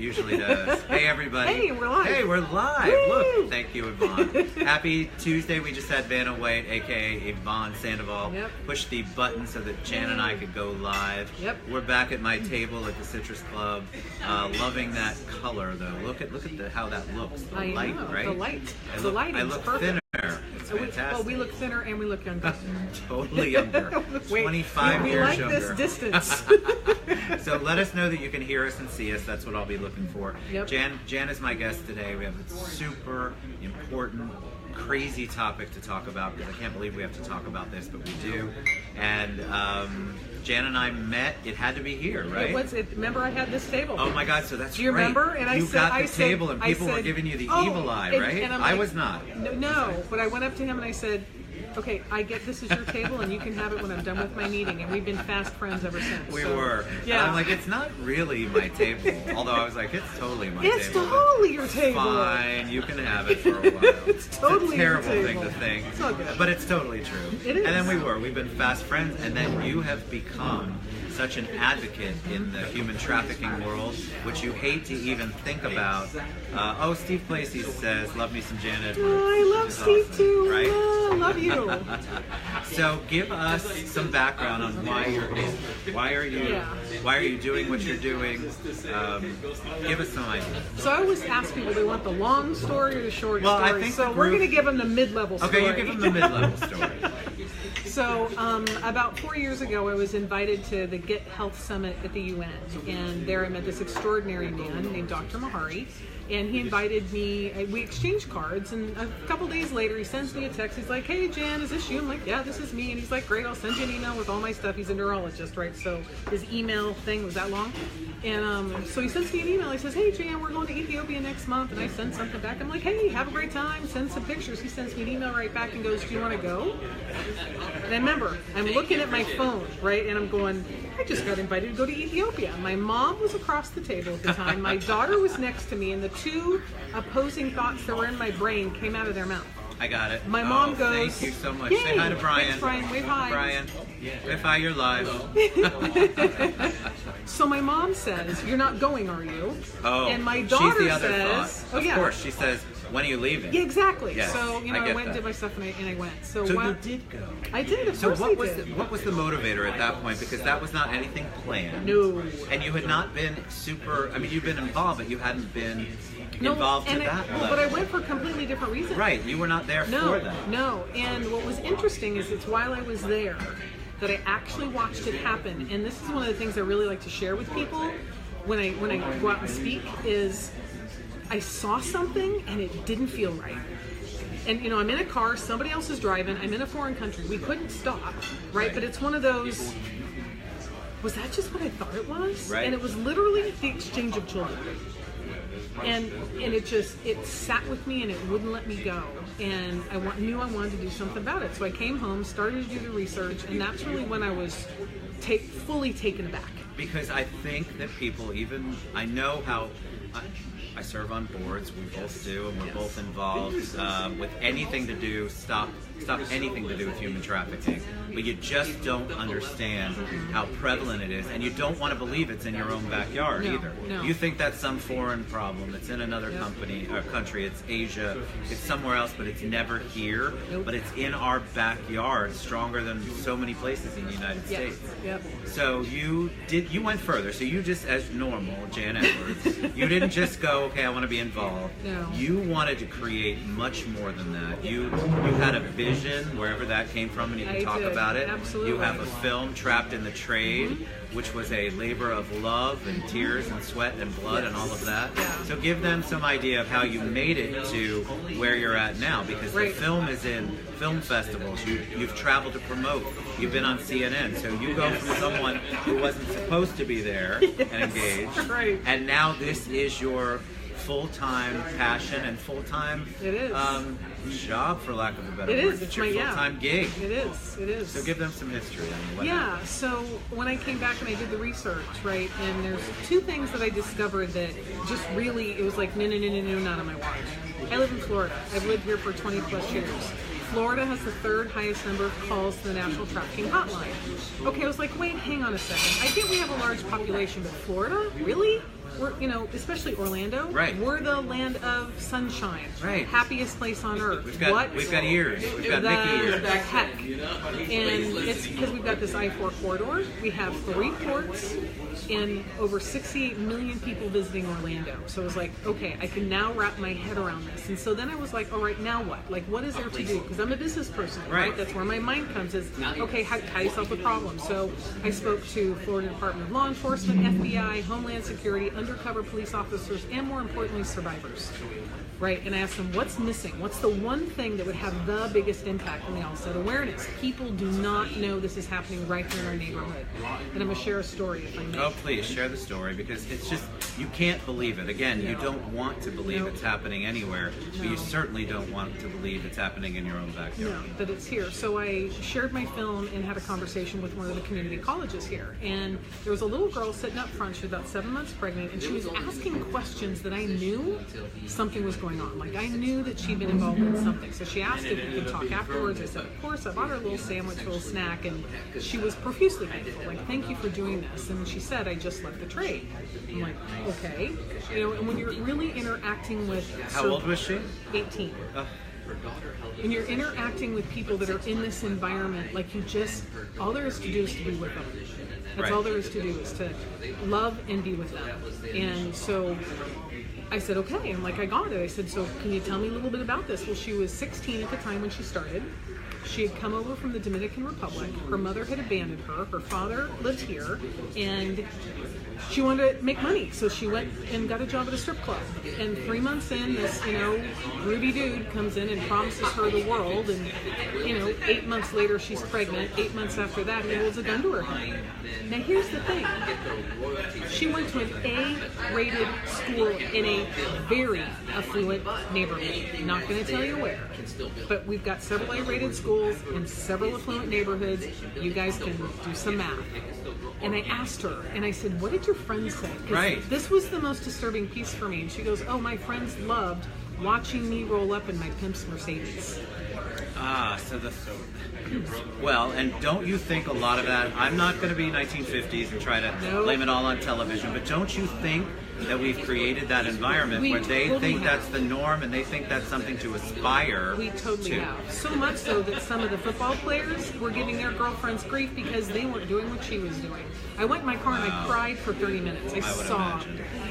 Usually does. Hey everybody. Hey, we're live. Hey, we're live. Woo! Look, thank you, Yvonne. Happy Tuesday. We just had Vanna White, aka Yvonne Sandoval, push the button so that Jan and I could go live. Yep. We're back at my table at the Citrus Club. Loving that color though. Look at how that looks. The light, right? The light. I look perfect. thinner. It's fantastic. Well, we look thinner and we look younger. Totally younger. 25 we years like younger. this distance. So let us know that you can hear us and see us. That's what I'll be looking for. Yep. Jan is my guest today. We have a super important, crazy topic to talk about because I can't believe we have to talk about this, but we do. And Jan and I met. It had to be here, right? Remember, I had this table. Oh my God! So that's Do you remember? And you got the table, and people were giving you the evil eye, right? And I was not. No, but I went up to him and I said, "Okay, I get this is your table, and you can have it when I'm done with my meeting." And we've been fast friends ever since. We were. Yeah. And I'm like, it's not really my table. Although I was like, it's totally my table. It's totally your table. Fine, you can have it for a while. It's totally a terrible your thing table. to think. It's all good. But it's totally true. It is. And then we've been fast friends, and then you have become such an advocate in the human trafficking world, which you hate to even think about. Steve Placey says, "Love me some Janet." I love Steve awesome, too. right? I love you. So give us some background on why you're here. Why are you doing what you're doing? Give us some idea. So I always ask people, they want the long story or the short story. I think so we're going to give them the mid-level story. Okay, you give them the mid-level story. So about 4 years ago, I was invited to the Get Health Summit at the UN, and there I met this extraordinary man named Dr. Mahari, and he invited me. We exchanged cards, and a couple days later, he sends me a text. He's like, "Hey, Jan, is this you?" I'm like, "Yeah, this is me." And he's like, "Great, I'll send you an email with all my stuff." He's a neurologist, right? So his email thing was that long. And so he sends me an email. He says, "Hey, Jan, we're going to Ethiopia next month." And I send something back. I'm like, "Hey, have a great time. Send some pictures." He sends me an email right back and goes, "Do you want to go?" And I remember, I'm looking at my phone, right? And I'm going, I just got invited to go to Ethiopia. My mom was across the table at the time. My daughter was next to me. And the two opposing thoughts that were in my brain came out of their mouth. I got it. My mom goes, "Thank you so much." Yay. Say hi to Brian. Thanks, Brian. Wave hi. Brian. Wave hi, you're live. So my mom says, "You're not going, are you?" Oh, and my daughter she's the other says, thought. Of course, she says, "When are you leaving?" Yeah, exactly. Yes, so I went and that. did my stuff, and I went. So you did go. I did. Of So course what I was did. what was the motivator at that point? Because that was not anything planned. No. And you had not been super. I mean, you've been involved, but you hadn't been involved to that level. But I went for completely different reasons. Right, you were not there for that. No. And what was interesting is it's while I was there that I actually watched it happen. And this is one of the things I really like to share with people when I go out and speak is I saw something and it didn't feel right. And I'm in a car, somebody else is driving, I'm in a foreign country. We couldn't stop, right? But it's one of those, was that just what I thought it was? Right. And it was literally the exchange of children. And it sat with me and it wouldn't let me go. And I knew I wanted to do something about it. So I came home, started to do the research, and that's really when I was fully taken aback. Because I think that people, I know how, I serve on boards, we both do, and we're both involved with anything to do, stop anything to do with human trafficking. But you just don't understand how prevalent it is, and you don't want to believe it's in your own backyard either. No. You think that's some foreign problem, it's in another country, it's Asia, it's somewhere else, but it's never here. Nope. But it's in our backyard, stronger than so many places in the United States. Yep. So you went further. So you just, as normal, Jan Edwards, you didn't just go, okay, I want to be involved. No. You wanted to create much more than that. You had a vision, wherever that came from, and you can talk about it. Absolutely. You have a film, Trapped in the Trade, which was a labor of love and tears and sweat and blood and all of that. Yeah. So give them some idea of how you made it to where you're at now, because the film is in film festivals. You've traveled to promote. You've been on CNN. So you go from someone who wasn't supposed to be there and engaged, right. and now this is your full-time passion and full-time job, for lack of a better word. It's your full-time gig. It is. So give them some history on what happened. So when I came back and I did the research, right, and there's two things that I discovered that just really, it was like, no, not on my watch. I live in Florida. I've lived here for 20 plus years. Florida has the third highest number of calls to the National Trafficking Hotline. Okay, I was like, wait, hang on a second. I get we have a large population, but Florida? Really? we're, you know, especially Orlando, Right. we're the land of sunshine, Right. happiest place on earth. We've got ears. We've got Mickey ears. The heck. And it's because we've got this I-4 corridor. We have 3 ports and over 68 million people visiting Orlando. So it was like, okay, I can now wrap my head around this. And so then I was like, all right, now what? Like, what is there to do? Because I'm a business person, right? That's where my mind comes is, okay, how do you solve the problem? So I spoke to Florida Department of Law Enforcement, FBI, Homeland Security, undercover police officers, and more importantly, survivors. Right, and I asked them, what's missing? What's the one thing that would have the biggest impact? And they all said awareness. People do not know this is happening right here in our neighborhood. And I'm going to share a story if I may. Oh, please, share the story, because it's just, you can't believe it. Again, you don't want to believe it's happening anywhere, but you certainly don't want to believe it's happening in your own backyard. No, that it's here. So I shared my film and had a conversation with one of the community colleges here. And there was a little girl sitting up front. She was about 7 months pregnant, and she was asking questions that I knew something was going on. Like, I knew that she'd been involved in something. So she asked if we could talk afterwards. I said, of course. I bought her a little sandwich, a little snack, and she was profusely thankful. Like, thank you for doing this. And she said, I just left the trade. I'm like, okay. You know, and when you're really interacting with... How old was she? 18. When you're interacting with people that are in this environment, like, you just, all there is to do is to be with them. That's all there is to do, is to love and be with them. And so I said, okay. And like, I got it. I said, so can you tell me a little bit about this? Well, she was 16 at the time when she started. She had come over from the Dominican Republic. Her mother had abandoned her. Her father lived here, and she wanted to make money. So she went and got a job at a strip club. And 3 months in, this, you know, groovy dude comes in and promises her the world. And, you know, 8 months later, she's pregnant. 8 months after that, he holds a gun to her head. Now, here's the thing. She went to an A-rated school in a very affluent neighborhood. Not going to tell you where. But we've got several A-rated schools in several affluent neighborhoods. You guys can do some math. And I asked her, and I said, what did your friends say? Because this was the most disturbing piece for me. And she goes, oh, my friends loved watching me roll up in my pimp's Mercedes. Well, and don't you think a lot of that, I'm not going to be 1950s and try to blame it all on television, but don't you think that we've created that environment where they think that's the norm and they think that's something to aspire to? We totally have. So much so that some of the football players were giving their girlfriends grief because they weren't doing what she was doing. I went in my car and I cried for 30 minutes. I sobbed.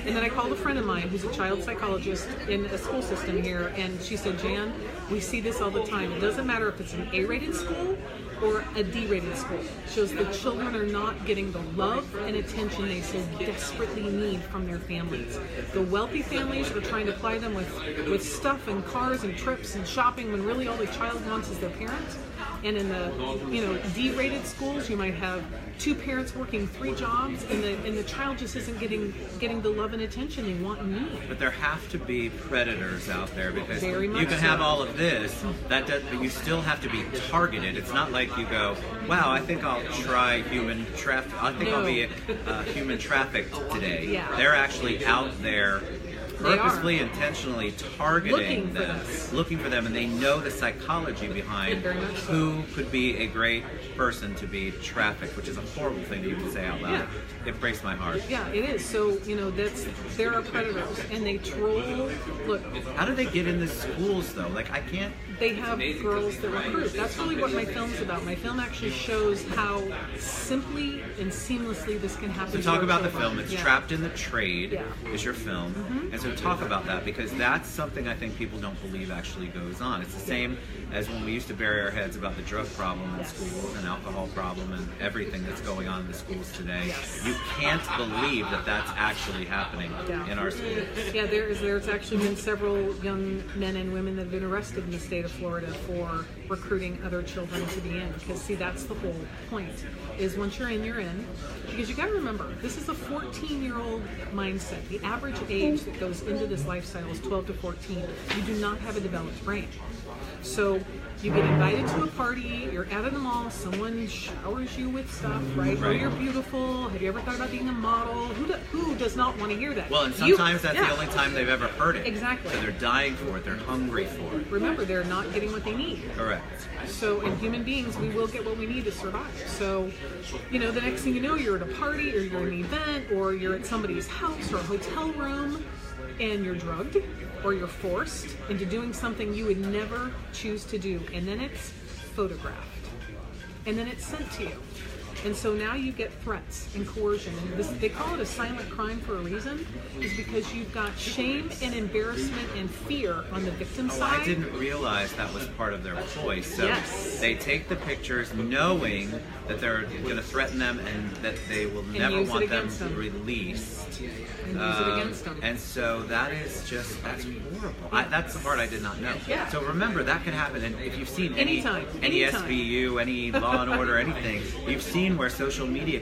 And then I called a friend of mine who's a child psychologist in a school system here, and she said, Jan, we see this all the time. It doesn't matter if it's an A-rated school or a D-rated school. It shows the children are not getting the love and attention they so desperately need from their families. The wealthy families are trying to ply them with stuff and cars and trips and shopping when really all the child wants is their parents. And in the, you know, D-rated schools, you might have 2 parents working 3 jobs, and the child just isn't getting the love and attention they want and need. But there have to be predators out there, because Very much you can have all of this, but you still have to be targeted. It's not like you go, wow, I think I'll try human traffic. I think I'll be human trafficked today. Yeah. They're actually out there purposely, intentionally targeting them, looking for them, and they know the psychology behind who could be a great person to be trafficked, which is a horrible thing to even say out loud. Yeah. It breaks my heart. Yeah, it is. So, you know, there are predators, and they troll. Look, how do they get in the schools though? Like, I can't. They have girls that recruit. That's really what my film's about. My film actually shows how simply and seamlessly this can happen. So talk about the film. It's Trapped in the Trade is your film. And so talk about that, because that's something I think people don't believe actually goes on. It's the same as when we used to bury our heads about the drug problem in schools and alcohol problem and everything that's going on in the schools today. You can't believe that that's actually happening in our schools. Yeah, there's actually been several young men and women that have been arrested in the state of Florida for recruiting other children to be in. Because, see, that's the whole point, is once you're in. Because you got to remember, this is a 14-year-old mindset. The average age that goes goes into this lifestyle is 12 to 14. You do not have a developed brain. So you get invited to a party, you're out at the mall, someone showers you with stuff, right? Oh, you're beautiful. Have you ever thought about being a model? Who does not want to hear that? Well, and sometimes that's the only time they've ever heard it. Exactly. So they're dying for it. They're hungry for it. Remember, they're not getting what they need. Correct. So, in human beings, we will get what we need to survive. So, the next thing you know, you're at a party, or you're at an event, or you're at somebody's house or a hotel room, and you're drugged, or you're forced into doing something you would never choose to do. And then it's photographed. And then it's sent to you. And so now you get threats and coercion. And they call it a silent crime for a reason, is because you've got shame and embarrassment and fear on the victim side. I didn't realize that was part of their ploy. So yes. They take the pictures knowing that they're going to threaten them and that they will never want them released. And use it against them. And so that's horrible. That's the part I did not know. Yeah. So remember, that can happen. And if you've seen any Anytime. SVU, any Law and Order, anything, you've seen where social media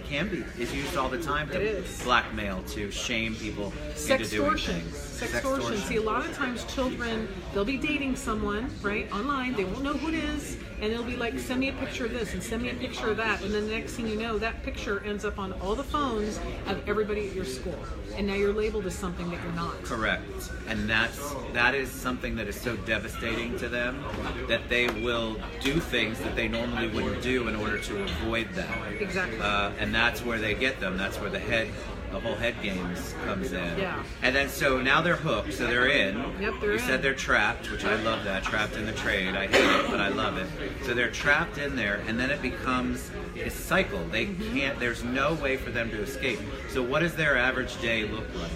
is used all the time to blackmail, to shame people into doing things. Sextortion. See, a lot of times children, they'll be dating someone, right, online, they won't know who it is, and they'll be like, send me a picture of this and send me a picture of that, and then the next thing you know, that picture ends up on all the phones of everybody at your school, and now you're labeled as something that you're not. Correct. And that is something that is so devastating to them that they will do things that they normally wouldn't do in order to avoid that. Exactly. And that's where they get them. That's where the whole head games comes in. Yeah. And then so now they're hooked, so they're in. Yep, they're You in. said they're trapped, which I love that. Trapped in the trade. I hate it, but I love it. So they're trapped in there, and then it becomes a cycle. They can't, there's no way for them to escape. So what does their average day look like?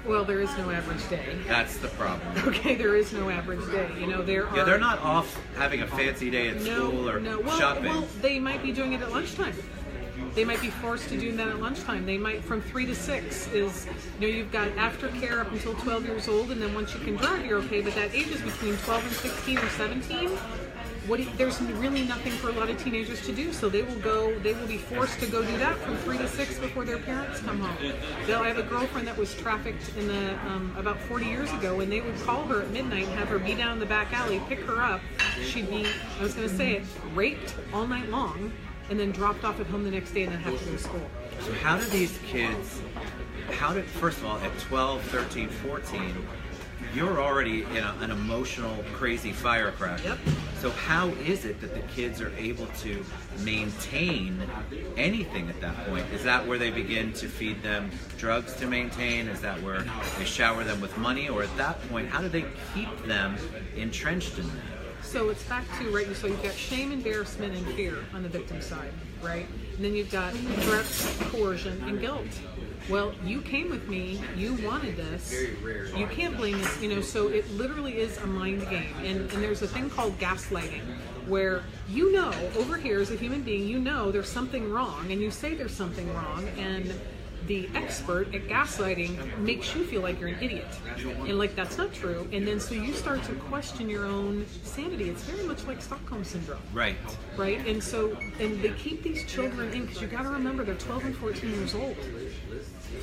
Well, there is no average day. That's the problem. Okay, there is no average day. They're not off having a fancy day at school or shopping. Well, they might be doing it at lunchtime. They might be forced to do that at lunchtime. They might, from 3 to 6 is, you've got aftercare up until 12 years old, and then once you can drive, you're okay. But that age is between 12 and 16 or 17. There's really nothing for a lot of teenagers to do, so they will be forced to go do that from 3 to 6 before their parents come home. I have a girlfriend that was trafficked in about 40 years ago, and they would call her at midnight and have her be down the back alley, pick her up. She'd be, I was going to say it, raped all night long, and then dropped off at home the next day and then have to go to school. So how do these kids, first of all, at 12, 13, 14, you're already in an emotional, crazy firecracker. Yep. So how is it that the kids are able to maintain anything at that point? Is that where they begin to feed them drugs to maintain? Is that where they shower them with money? Or at that point, how do they keep them entrenched in that? So it's back to, right, so you've got shame, embarrassment, and fear on the victim side, right? And then you've got threats, coercion, and guilt. Well, you came with me, you wanted this, you can't blame it, so it literally is a mind game. And there's a thing called gaslighting, where over here as a human being, there's something wrong, and you say there's something wrong, and the expert at gaslighting makes you feel like you're an idiot. And that's not true. And then so you start to question your own sanity. It's very much like Stockholm Syndrome. Right. Right? And they keep these children in, because you got to remember they're 12 and 14 years old.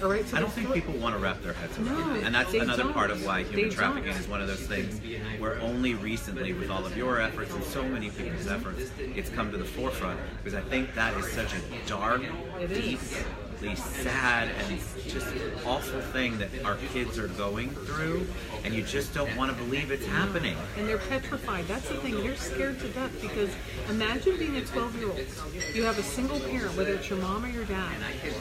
All right, so I don't think people want to wrap their heads around it. And that's another part of why human trafficking is one of those things where only recently, with all of your efforts and so many people's efforts, it's come to the forefront. Because I think that is such a dark, deeply sad, and just awful thing that our kids are going through, and you just don't want to believe it's happening. And they're petrified. That's the thing. They're scared to death, because imagine being a 12-year-old. You have a single parent, whether it's your mom or your dad,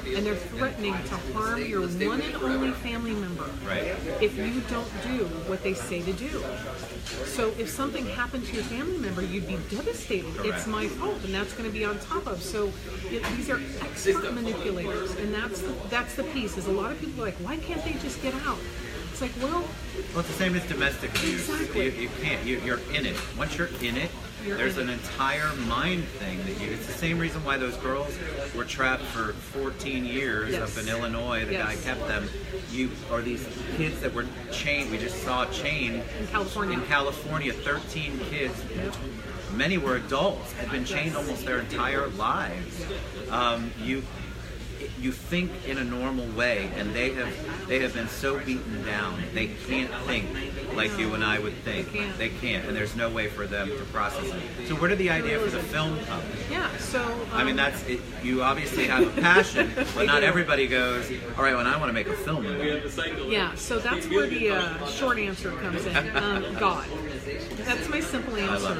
and they're threatening to harm your one and only family member if you don't do what they say to do. So if something happened to your family member, you'd be devastated. Correct. It's my fault, and that's going to be on top of. So these are expert manipulators, and that's the piece. Is a lot of people are like, why can't they just get out? It's like, well, it's the same as domestic abuse. Exactly. You can't. You're in it. Once you're in it, there's an entire mind thing that it's the same reason why those girls were trapped for 14 years up in Illinois. The guy kept them. Or these kids that were chained. We just saw chained in California. 13 kids. Many were adults, had been chained almost their entire lives. You think in a normal way, and they have They have been so beaten down. They can't think like you and I would think. They can't, and there's no way for them to process it. So where did the idea for the film come? Yeah, so... I mean, that's it. You obviously have a passion, but not everybody goes, all right, well, I want to make a film. Yeah, so that's where the short answer comes in. God. That's my simple answer.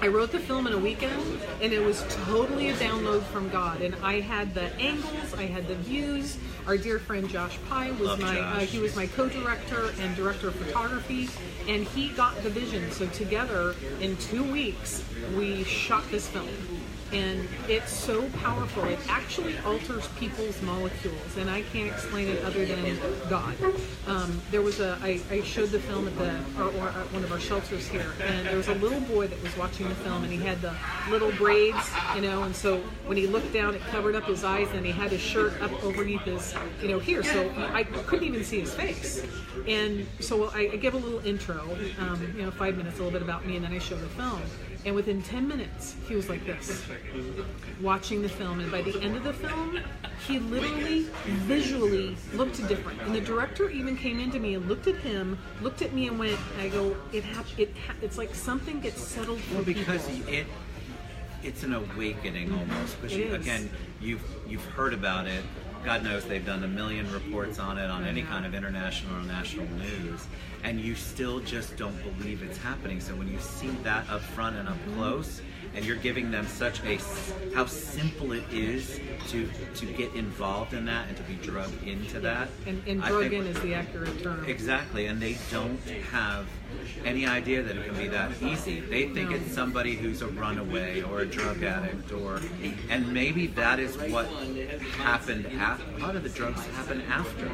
I wrote the film in a weekend, and it was totally a download from God. And I had the angles, I had the views. Our dear friend Josh Pye was he was my co-director and director of photography, and he got the vision. So together, in 2 weeks, we shot this film. And it's so powerful. It actually alters people's molecules, and I can't explain it other than God. There was I showed the film at one of our shelters here, and there was a little boy that was watching the film, and he had the little braids, and so when he looked down, it covered up his eyes, and he had his shirt up underneath his, here, so I couldn't even see his face. And so I give a little intro, 5 minutes, a little bit about me, and then I show the film. And within 10 minutes, he was like this, watching the film. And by the end of the film, he literally, visually looked different. And the director even came into me and looked at him, looked at me and went, I go, it's like something gets settled for because people. It's an awakening almost. Because again, you've heard about it. God knows they've done a million reports on it on any kind of international or national news, and you still just don't believe it's happening. So when you see that up front and up close, and you're giving them how simple it is to get involved in that and to be drugged into that. And drug in is the accurate term. Exactly, and they don't have any idea that it can be that easy. They think it's somebody who's a runaway or a drug addict, and maybe that is what happened after. A lot of the drugs happen after.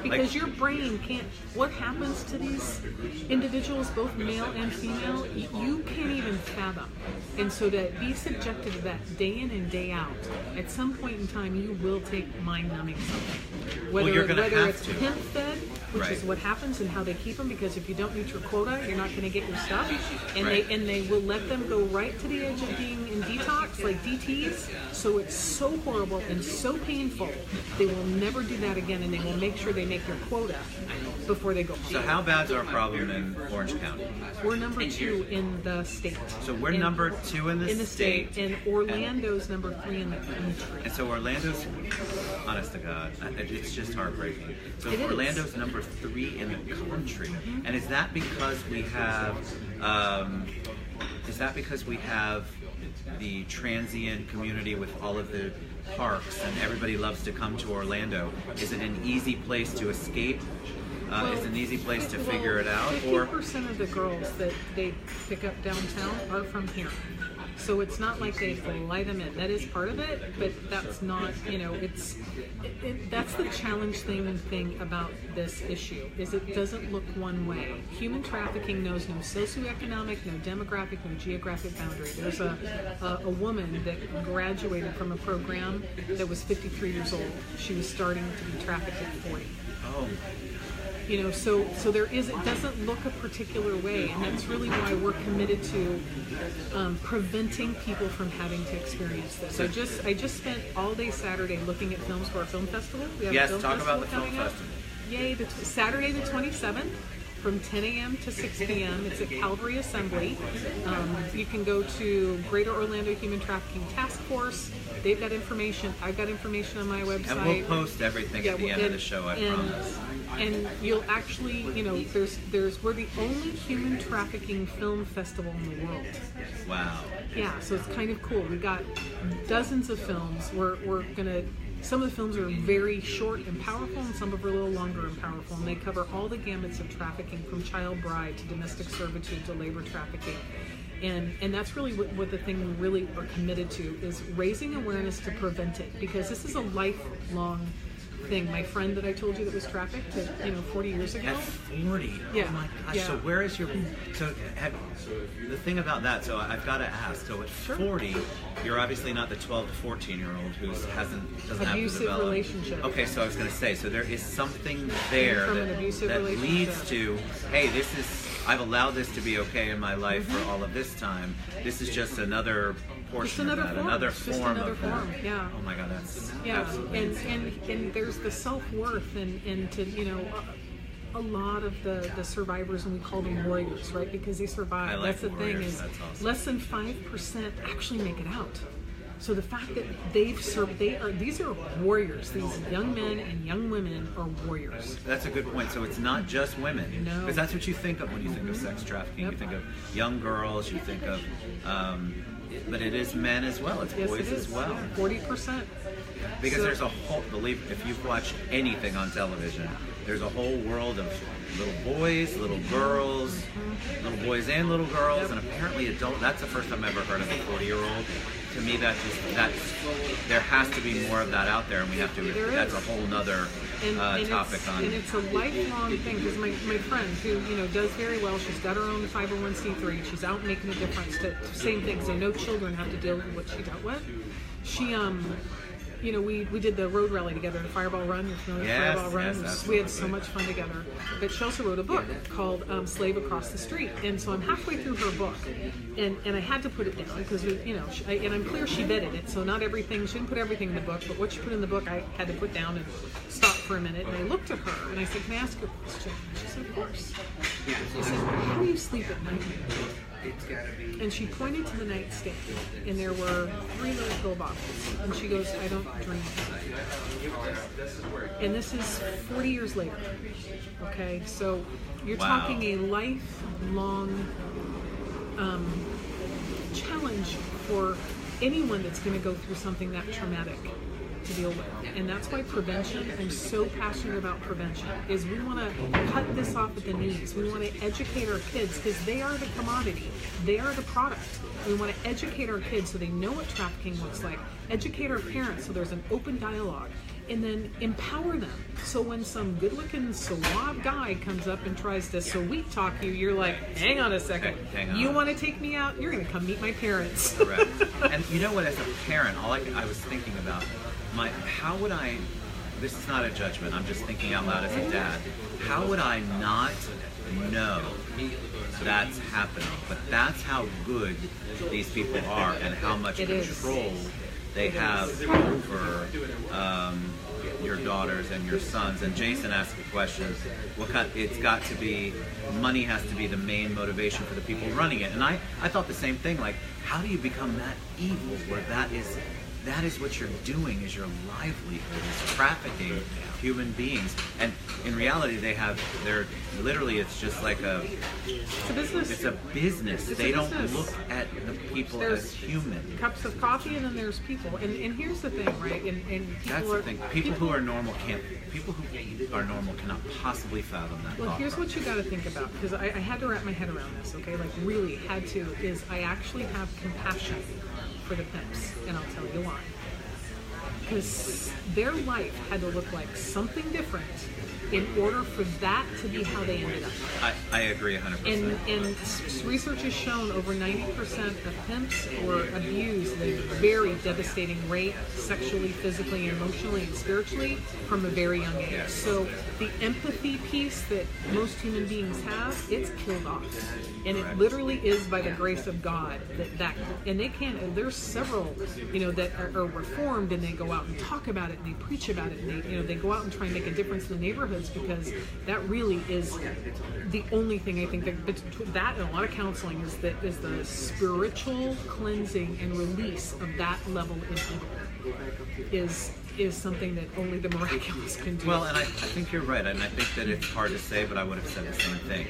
Because your brain can't, what happens to these individuals, both male and female, you can't even fathom. And so to be subjected to that day in and day out, at some point in time you will take mind-numbing something. Whether it's hemp-fed, which is what happens and how they keep them, because if you don't meet your quota, you're not going to get your stuff. And they will let them go right to the edge of being in detox, like DTs. So it's so horrible and so painful. They will never do that again, and they will make sure they make their quota before they go home. So how bad's our problem in Orange County? We're number 2 in the state. So we're number 2 in the state. And Orlando's number 3 in the country. And so Orlando's, honest to God, it's just heartbreaking. So Orlando's number 3 in the country. And is that because we have the transient community with all of the parks and everybody loves to come to Orlando? Is it an easy place to escape? Is it an easy place to figure it out? 50% of the girls that they pick up downtown are from here. So it's not like they fly them in. That is part of it, but that's not, that's the challenging thing about this issue, is it doesn't look one way. Human trafficking knows no socioeconomic, no demographic, no geographic boundary. There's a woman that graduated from a program that was 53 years old. She was starting to be trafficked at 40. Oh. So there is, it doesn't look a particular way, and that's really why we're committed to preventing people from having to experience this. I just spent all day Saturday looking at films for our film festival. We have a film talk festival about the film coming up. festival. Yay, Saturday the 27th. From 10 a.m. to 6 p.m. It's at Calvary Assembly. You can go to Greater Orlando Human Trafficking Task Force. They've got information. I've got information on my website. And we'll post everything at the end of the show, I promise. And you'll actually, we're the only human trafficking film festival in the world. Wow. Yeah, so it's kind of cool. We got dozens of films. We're gonna. Some of the films are very short and powerful, and some of them are a little longer and powerful, and they cover all the gamuts of trafficking, from child bride to domestic servitude to labor trafficking. And that's really what the thing we really are committed to, is raising awareness to prevent it, because this is a lifelong thing. My friend that I told you that was trafficked, 40 years ago. At 40? Yeah. Oh my gosh. Yeah. So where is your... the thing about that, so I've got to ask, so at 40, you're obviously not the 12 to 14-year-old who doesn't have to develop... Abusive relationship. Okay, so I was going to say, so there is something there that leads to, hey, I've allowed this to be okay in my life for all of this time. This is just another portion of that, form. another It's just form another of form. that. Yeah. Oh my God, that's Yeah, absolutely insane. and there's the self-worth and to, you know, a lot of the survivors, and we call them warriors, right? Because they survive. I like That's the thing, warriors. is That's awesome. less than 5% actually make it out. So the fact that they've served, these are warriors. These young men and young women are warriors. That's a good point. So it's not just women. No. Because that's what you think of when you think of sex trafficking. Yep. You think of young girls, you think of, but it is men as well. It's Yes, boys it is. as well. Yeah, 40%. Because So- there's a whole, believe, if you've watched anything on television, there's a whole world of little boys, little girls, little boys and little girls, Yep. and apparently that's the first time I've ever heard of a 40-year-old. To me, there has to be more of that out there, and we have to, There that's is. a whole nother topic And it's a lifelong thing, because my friend who, you know, does very well, she's got her own 501c3, she's out making a difference to same things, so no children have to deal with what she dealt with. She you know, we did the road rally together, the Fireball Run. You're familiar with Yes, Fireball Run? yes, We had so much fun together. But she also wrote a book called Slave Across the Street. And so I'm halfway through her book, and I had to put it down because, you know, and I'm clear she vetted it. So not everything, she didn't put everything in the book, but what she put in the book I had to put down and stop for a minute. And I looked at her and I said, "Can I ask you a question?" She said, "Of course." I said, "How do you sleep at night?" And she pointed to the nightstand, and there were 3 little pill bottles. And she goes, "I don't drink." And this is 40 years later. Okay, so you're Wow. talking a lifelong challenge for anyone that's going to go through something that traumatic to deal with. And that's why prevention, I'm so passionate about prevention, is we want to cut this off at the knees. We want to educate our kids because they are the commodity. They are the product. We want to educate our kids so they know what trafficking looks like. Educate our parents so there's an open dialogue. And then empower them. So when some good-looking suave guy comes up and tries to sweet talk you, you're like, "Hang on a second. Hang on. You want to take me out? You're going to come meet my parents." Correct. And you know what, as a parent, I was thinking about, how would I, this is not a judgment, I'm just thinking out loud as a dad, how would I not know that's happening? But that's how good these people are and how much It is. control they have over your daughters and your sons. And Jason asked a question, it's got to be, money has to be the main motivation for the people running it. And I thought the same thing, like, how do you become that evil where that is what you're doing, is your livelihood, is trafficking human beings. And in reality, they're literally, it's just like It's a business. it's a business. It's a They don't business. look at the people There's as human. cups of coffee, and then there's people. And here's the thing, right? And people That's are, the thing. People who are normal cannot possibly fathom that. Well, thought here's what process. you got to think about, because I had to wrap my head around this, okay? Like, really had to, is I actually have compassion for the pimps, and I'll tell you why. Because their life had to look like something different in order for that to be how they ended up. I agree 100%. And research has shown over 90% of pimps were abused at a very devastating rate, sexually, physically, emotionally, and spiritually, from a very young age. Yes. So the empathy piece that most human beings have, it's killed off. And it literally is by the grace of God that and they can, and there's several, you know, that are reformed, and they go out and talk about it, and they preach about it, and they, you know, they go out and try and make a difference in the neighborhoods, because that really is the only thing I think that and a lot of counseling is the spiritual cleansing and release of that level of evil is something that only the miraculous can do. Well, and I think you're right, and I think that it's hard to say, but I would have said the same thing.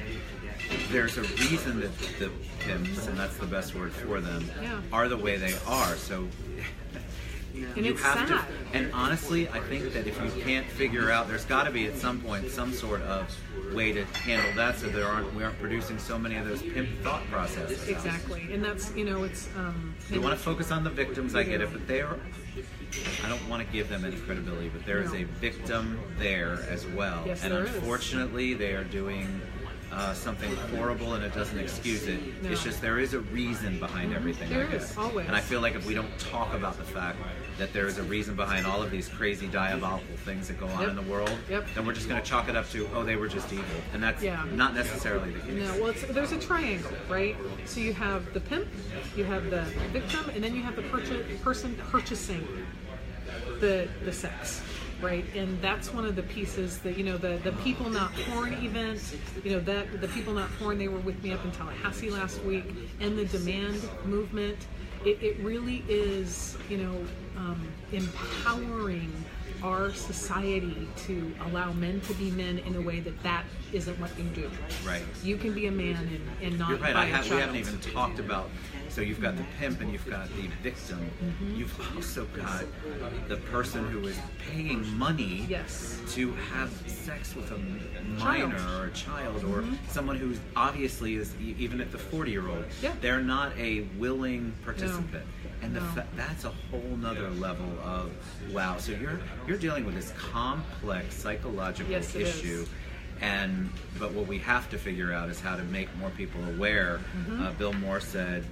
There's a reason that the pimps, and that's the best word for them, Yeah. are the way they are. So And you it's have sad. to. And honestly, I think that if you can't figure out, there's got to be at some point some sort of way to handle that, so we aren't producing so many of those pimp thought processes. Exactly, and that's, you know, it's We want to focus on the victims, I get it, but I don't want to give them any credibility, but there is No. a victim there as well. Yes, and there is. unfortunately, they are doing something horrible and it doesn't excuse it. No. It's just there is a reason behind everything. There I guess. is, always. And I feel like if we don't talk about the fact that there is a reason behind all of these crazy diabolical things that go on Yep. in the world, Yep. then we're just going to chalk it up to, oh, they were just evil. And that's not necessarily the case. No, well, there's a triangle, right? So you have the pimp, you have the victim, and then you have the person purchasing the sex, right? And that's one of the pieces that, the People Not Porn event, that the People Not Porn, they were with me up in Tallahassee last week, and the demand movement. It really is, empowering our society to allow men to be men in a way that isn't what you do. Right. You can be a man and not You're right. buy a child. We haven't even talked about. So you've got the pimp and you've got the victim. Mm-hmm. You've also got the person who is paying money Yes. to have sex with a minor or a child or someone who obviously is, even at the 40-year-old, Yeah. they're not a willing participant. And No. that's a whole nother level of wow. So you're dealing with this complex psychological Yes, it is. issue. But what we have to figure out is how to make more people aware. Bill Moore said,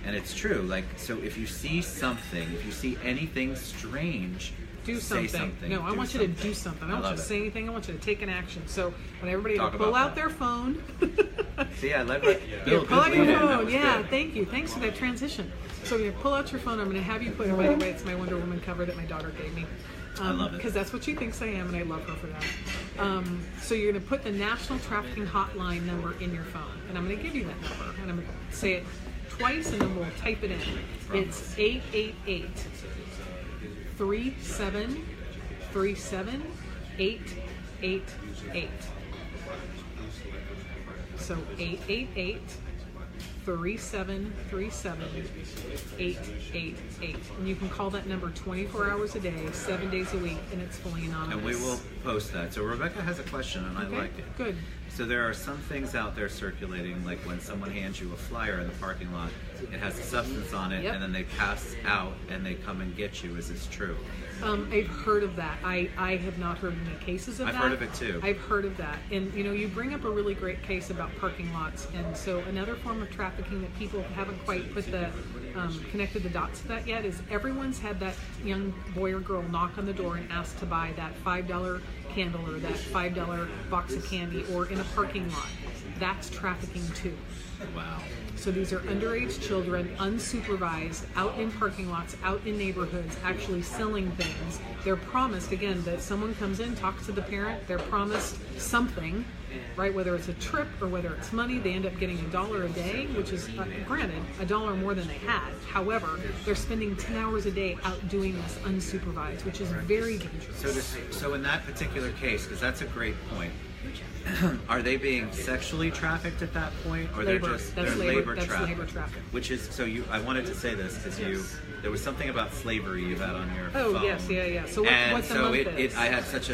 and it's true, like, so if you see something, if you see anything strange, Do say something. something. No, I Do want you to something. do something. I I want you love to it. say anything. I want you to take an action. So when everybody Talk pull about out that. their phone. See, I love it. Yeah, Bill, pull out good your lead in. That phone. was Yeah, good. thank you. Thanks for that transition. So when you pull out your phone, I'm going to have you put, by the way, it's my Wonder Woman cover that my daughter gave me. I love it. Because that's what she thinks I am, and I love her for that. So you're going to put the National Trafficking Hotline number in your phone. And I'm going to give you that number. And I'm going to say it twice, and then we'll type it in. It's 888 3737 888. So 888 3737 888. And you can call that number 24 hours a day, 7 days a week, and it's fully anonymous. And we will post that. So Rebecca has a question, and I Okay, like it. good. So there are some things out there circulating, like when someone hands you a flyer in the parking lot, it has a substance on it, Yep. and then they pass out and they come and get you. Is this true? I've heard of that. I have not heard any cases of I've that. heard of it too. I've heard of that. And you bring up a really great case about parking lots. And so another form of trafficking that people haven't quite put connected the dots to that yet is everyone's had that young boy or girl knock on the door and ask to buy that $5 candle or that $5 box of candy or in a parking lot. That's trafficking too. Wow. So these are underage children, unsupervised, out in parking lots, out in neighborhoods, actually selling things. They're promised, again, that someone comes in, talks to the parent, they're promised something, right? Whether it's a trip or whether it's money, they end up getting $1 a day, which is, granted, $1 more than they had. However, they're spending 10 hours a day out doing this unsupervised, which is very dangerous. So in that particular case, because that's a great point, are they being sexually trafficked at that point, or Labor. they're just That's they're labor- that's trafficked? labor traffic. Which is I wanted to say this because there was something about slavery you had on your phone. Oh, yes, yeah. So what the month is? I had such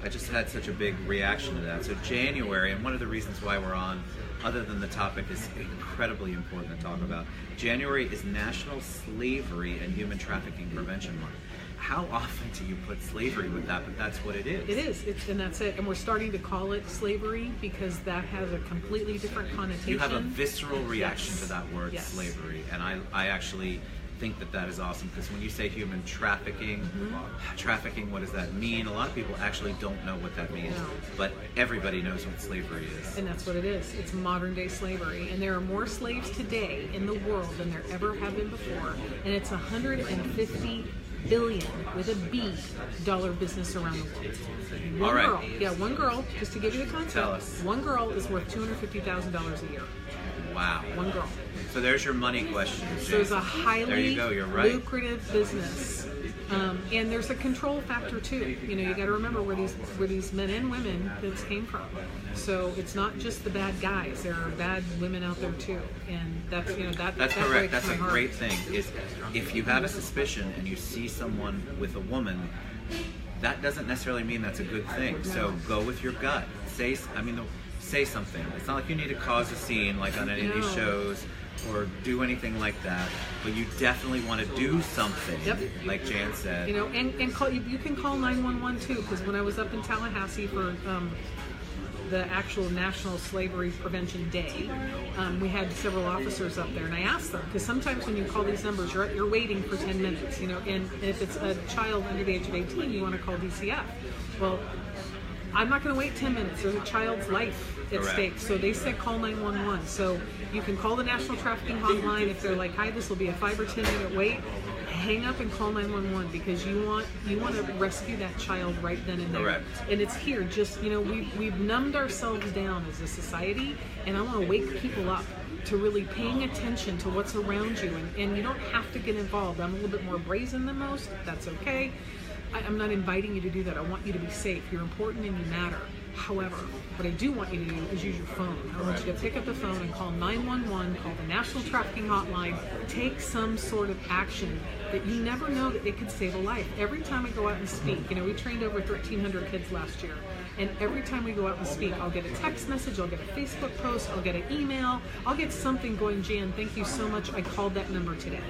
I just had such a big reaction to that. So January, and one of the reasons why we're on, other than the topic is incredibly important to talk about, January is National Slavery and Human Trafficking Prevention Month. How often do you put slavery with that? But that's what it is. It is, and that's it. And we're starting to call it slavery because that has a completely different connotation. You have a visceral reaction Yes. to that word, Yes. slavery, and I actually think that is awesome, because when you say human trafficking, trafficking, what does that mean? A lot of people actually don't know what that means, No. but everybody knows what slavery is. And that's what it is. It's modern day slavery. And there are more slaves today in the world than there ever have been before. And it's 150 billion with a B dollar business around the world. One All right. girl, one girl, just to give you the concept, Tell us. one girl is worth $250,000 a year. Wow. One girl. So there's your money question. So it's a There highly you go, you're right. lucrative business, and there's a control factor too. You got to remember where these men and women this came from. So it's not just the bad guys; there are bad women out there too, and that's That's correct. breaks That's my a heart. great thing. Is if you have a suspicion and you see someone with a woman, that doesn't necessarily mean that's a good thing. So go with your gut. Say something. It's not like you need to cause a scene like on any of these No. shows or do anything like that, but you definitely want to do something, like Jan said. You know, and call, you can call 911 too, because when I was up in Tallahassee for the actual National Slavery Prevention Day, we had several officers up there, and I asked them, because sometimes when you call these numbers, you're waiting for 10 minutes, you know, and if it's a child under the age of 18, you want to call DCF. Well, I'm not going to wait 10 minutes. There's a child's life at stake. So they said call 911. So you can call the National Trafficking Hotline if they're like, hi, this will be a 5 or 10 minute wait. Hang up and call 911 because you want to rescue that child right then and there. Correct. And it's here. Just, you know, we've numbed ourselves down as a society, and I want to wake people up to really paying attention to what's around you. And you don't have to get involved. I'm a little bit more brazen than most. That's okay. I'm not inviting you to do that. I want you to be safe. You're important and you matter. However, what I do want you to do is use your phone. I want you to pick up the phone and call 911, call the National Trafficking Hotline, take some sort of action that you never know that it could save a life. Every time I go out and speak, you know, we trained over 1,300 kids last year, and every time we go out and speak, I'll get a text message, I'll get a Facebook post, I'll get an email, I'll get something going, Jan, thank you so much, I called that number today.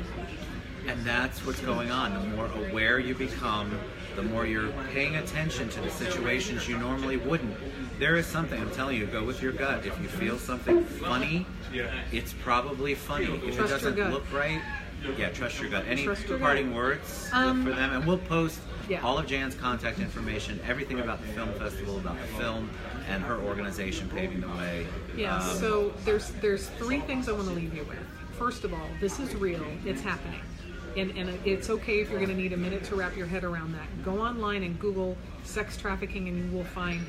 And that's what's going on. The more aware you become, the more you're paying attention to the situations you normally wouldn't. There is something, I'm telling you, go with your gut. If you feel something funny, it's probably funny. If Trust it doesn't your gut. look right, trust your gut. Any Trust your parting gut. words for them? And we'll post Yeah. all of Jan's contact information, everything about the film festival, about the film, and her organization, Paving the Way. Yeah, so there's three things I want to leave you with. First of all, this is real. It's happening. And it's okay if you're going to need a minute to wrap your head around that. Go online and Google sex trafficking and you will find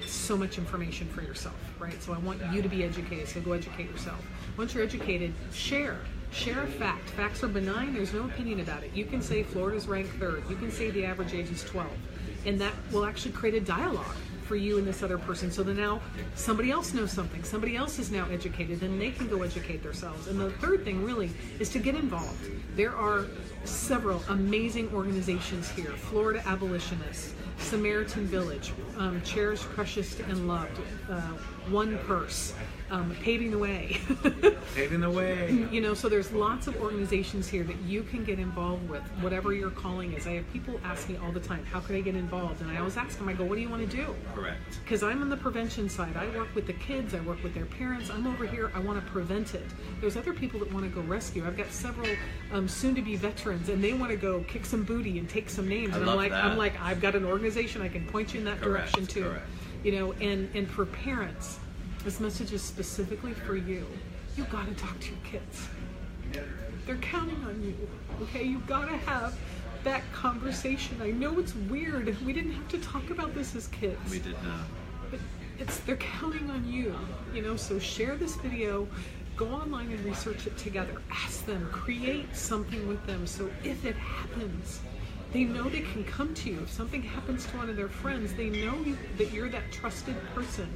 so much information for yourself, right? So I want you to be educated, so go educate yourself. Once you're educated, share a fact. Facts are benign, there's no opinion about it. You can say Florida's ranked third. You can say the average age is 12. And that will actually create a dialogue for you and this other person. So then now somebody else knows something. Somebody else is now educated. Then they can go educate themselves. And the third thing really is to get involved. There are several amazing organizations here. Florida Abolitionists, Samaritan Village, Cherished, Precious, and Loved, One Purse, Paving the Way. Paving the Way. You know, so there's lots of organizations here that you can get involved with, whatever your calling is. I have people ask me all the time, how could I get involved? And I always ask them, I go, what do you want to do? Correct. Because I'm on the prevention side. I work with the kids, I work with their parents. I'm over here, I want to prevent it. There's other people that want to go rescue. I've got several soon-to-be veterans, and they want to go kick some booty and take some names. And I'm like, I've got an organization, I can point you in that direction too. Correct. You know, and for parents, this message is specifically for you. You got to talk to your kids. They're counting on you. Okay, you got to have that conversation. I know it's weird. We didn't have to talk about this as kids. We did not. But they're counting on you. You know, so share this video. Go online and research it together. Ask them. Create something with them. So if it happens, they know they can come to you. If something happens to one of their friends, they know that you're that trusted person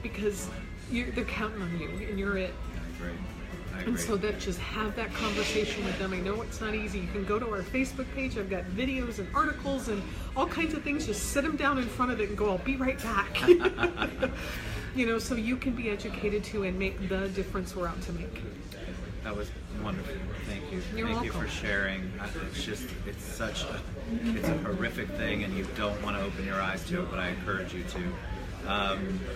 because they're counting on you and you're it. I agree. And so that just have that conversation with them. I know it's not easy. You can go to our Facebook page. I've got videos and articles and all kinds of things. Just sit them down in front of it and go, I'll be right back. You know, so you can be educated too and make the difference we're out to make. That was wonderful. Thank you. You're Thank you welcome. for sharing. It's a horrific thing, and you don't want to open your eyes to it, but I encourage you to.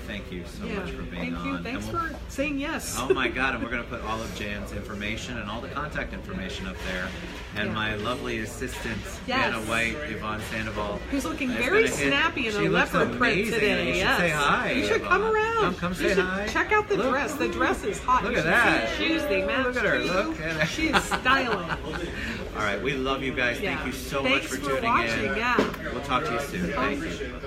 Thank you so much for being on. Thank you. Thanks for saying yes. Oh my God, and we're going to put all of Jan's information and all the contact information up there. And my lovely assistant, Anna White, Yvonne Sandoval. Who's looking very snappy in a leopard print today. You should say hi. You should come around. Come say hi. Check out the dress. The dress is hot. Look at that. Shoes, they match. Look at her. Look at her. She is styling. All right, we love you guys. Thank you so much for tuning watching. in. Yeah. We'll talk to you soon. Thank you.